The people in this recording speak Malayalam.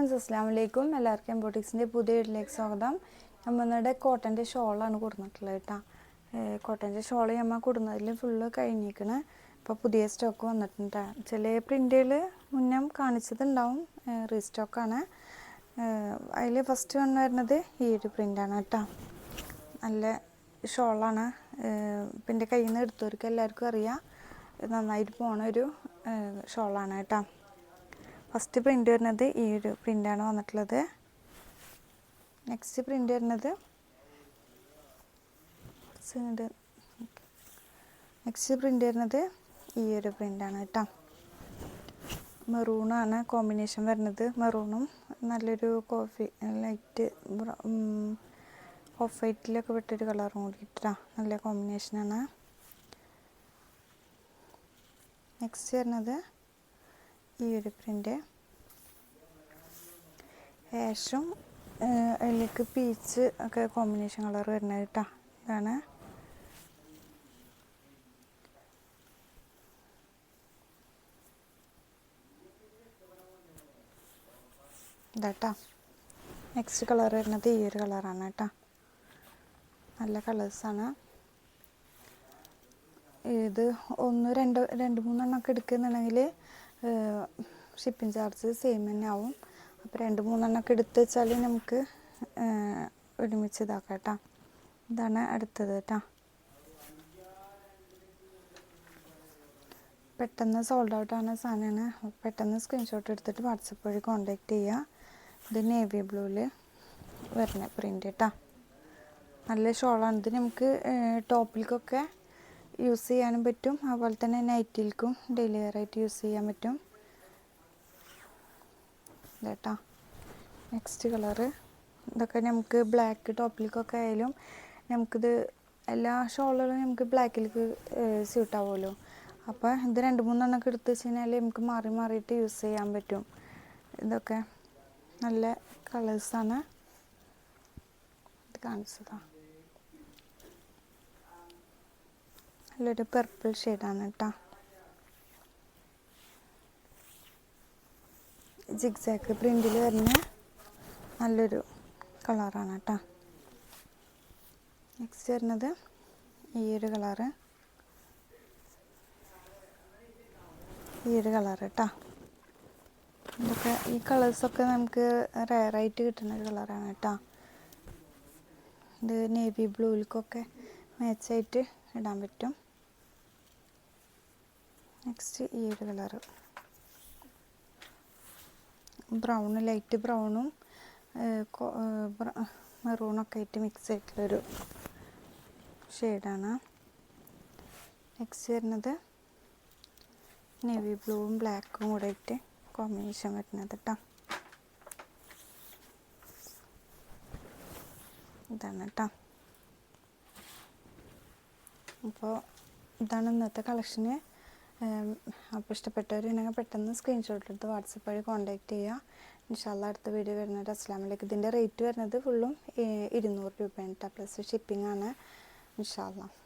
ഫ്രണ്ട്സ്, അസ്സലാമു അലൈക്കും. എല്ലാവർക്കും എംബോട്ടിക്സിൻ്റെ പുതിയ വീട്ടിലേക്ക് സ്വാഗതം. നമ്മളുടെ കോട്ടൻ്റെ ഷോളാണ് കൊടുത്തിട്ടുള്ളത് കേട്ടോ. കോട്ടൻ്റെ ഷോൾ നമ്മൾ കൊടുക്കുന്നതിൽ ഫുള്ള് കഴിഞ്ഞിരിക്കണ്. ഇപ്പോൾ പുതിയ സ്റ്റോക്ക് വന്നിട്ടുണ്ട്. ചില പ്രിൻ്റുകൾ മുന്നേ കാണിച്ചതുണ്ടാവും, റീസ്റ്റോക്കാണ്. അതിൽ ഫസ്റ്റ് വന്ന് വരുന്നത് ഈ ഒരു പ്രിൻ്റാണ് കേട്ടോ. നല്ല ഷോളാണ്. പിന്നെ കയ്യിൽ നിന്ന് എടുത്തവർക്ക് എല്ലാവർക്കും അറിയാം, നന്നായിട്ട് പോണൊരു ഷോളാണ് കേട്ടോ. ഫസ്റ്റ് പ്രിൻ്റ് വരുന്നത് ഈ ഒരു പ്രിൻ്റാണ് വന്നിട്ടുള്ളത്. നെക്സ്റ്റ് പ്രിൻ്റ് വരുന്നത് ഈ ഒരു പ്രിൻ്റാണ് കേട്ടോ. മെറൂണാണ് കോമ്പിനേഷൻ വരുന്നത്. മെറൂണും നല്ലൊരു കോഫി ലൈറ്റ് ഓഫ് വൈറ്റിലൊക്കെ വിട്ടൊരു കളറും കൂടിയിട്ടാ, നല്ല കോമ്പിനേഷനാണ്. നെക്സ്റ്റ് വരുന്നത് ഈ ഒരു പ്രിൻ്റ് ആഷും അതിലേക്ക് പീച്ച് ഒക്കെ കോമ്പിനേഷൻ കളർ വരുന്നത് കേട്ടോ. ഇതാണ് ഇതാട്ടോ. നെക്സ്റ്റ് കളർ വരുന്നത് ഈ ഒരു കളറാണ് കേട്ടോ. നല്ല കളേഴ്സാണ്. ഇത് രണ്ട് മൂന്നെണ്ണമൊക്കെ എടുക്കുന്നുണ്ടെങ്കിൽ ഷിപ്പിംഗ് ചാർജ് സെയിം തന്നെ ആവും. അപ്പോൾ 2-3 എടുത്ത് വെച്ചാൽ നമുക്ക് ഒരുമിച്ച് ഇതാക്കാം കേട്ടോ. ഇതാണ് അടുത്തത് കേട്ടോ. പെട്ടെന്ന് സോൾഡ് ഔട്ട് ആവുന്ന സാധനമാണ്. പെട്ടെന്ന് സ്ക്രീൻഷോട്ട് എടുത്തിട്ട് വാട്സപ്പ് വഴി കോൺടാക്റ്റ് ചെയ്യുക. ഇത് നേവി ബ്ലൂവിൽ വരുന്ന പ്രിൻ്റ് കേട്ടോ. നല്ല ഷോളാണ്. ഇത് നമുക്ക് ടോപ്പിലേക്കൊക്കെ യൂസ് ചെയ്യാനും പറ്റും, അതുപോലെ തന്നെ നൈറ്റിൽക്കും ഡെയിലി വെയർ ആയിട്ട് യൂസ് ചെയ്യാൻ പറ്റും കേട്ടോ. നെക്സ്റ്റ് കളറ് ഇതൊക്കെ നമുക്ക് ബ്ലാക്ക് ടോപ്പിലേക്കൊക്കെ ആയാലും നമുക്കിത് എല്ലാ ഷോളുകളും നമുക്ക് ബ്ലാക്കിലേക്ക് സ്യൂട്ടാവുമല്ലോ. അപ്പോൾ ഇത് 2-3 എടുത്ത് വെച്ച് കഴിഞ്ഞാൽ നമുക്ക് മാറി മാറിയിട്ട് യൂസ് ചെയ്യാൻ പറ്റും. ഇതൊക്കെ നല്ല കളേഴ്സാണ്. ഇത് കാണിച്ചതാണ്. നല്ലൊരു പർപ്പിൾ ഷെയ്ഡാണ് കേട്ടോ. ജിഗ്സാക്ക് പ്രിൻ്റിൽ വരുന്ന നല്ലൊരു കളറാണ് കേട്ടോ. നെക്സ്റ്റ് വരുന്നത് ഈ ഒരു കളറ് കേട്ടോ. ഇതൊക്കെ ഈ കളേഴ്സൊക്കെ നമുക്ക് റെയറായിട്ട് കിട്ടുന്ന ഒരു കളറാണ് കേട്ടോ. ഇത് നേവി ബ്ലൂയിലേക്കൊക്കെ മാച്ചായിട്ട് ഇടാൻ പറ്റും. നെക്സ്റ്റ് ഈ ഒരു കളറ് ബ്രൗൺ, ലൈറ്റ് ബ്രൗണും മെറൂണൊക്കെ ആയിട്ട് മിക്സ് ആയിട്ടുള്ളൊരു ഷെയ്ഡാണ്. നെക്സ്റ്റ് വരുന്നത് നേവി ബ്ലൂവും ബ്ലാക്കും കൂടെ ആയിട്ട് കോമ്പിനേഷൻ വരുന്നത് കേട്ടോ. ഇതാണ് കേട്ടോ. അപ്പോൾ ഇതാണ് ഇന്നത്തെ കളക്ഷന്. അപ്പോൾ ഇഷ്ടപ്പെട്ടവരുണ്ടെങ്കിൽ പെട്ടെന്ന് സ്ക്രീൻഷോട്ട് എടുത്ത് വാട്സപ്പ് വഴി കോൺടാക്റ്റ് ചെയ്യുക. ഇൻഷാ അല്ലാഹ് അടുത്ത വീഡിയോ വരുന്നത്. അസ്സലാമു അലൈക്കും. ഇതിൻ്റെ റേറ്റ് വരുന്നത് ഫുള്ളും 200 രൂപയാണ് കേട്ടോ, പ്ലസ് ഷിപ്പിംഗ് ആണ്. ഇൻഷാ അല്ലാഹ്.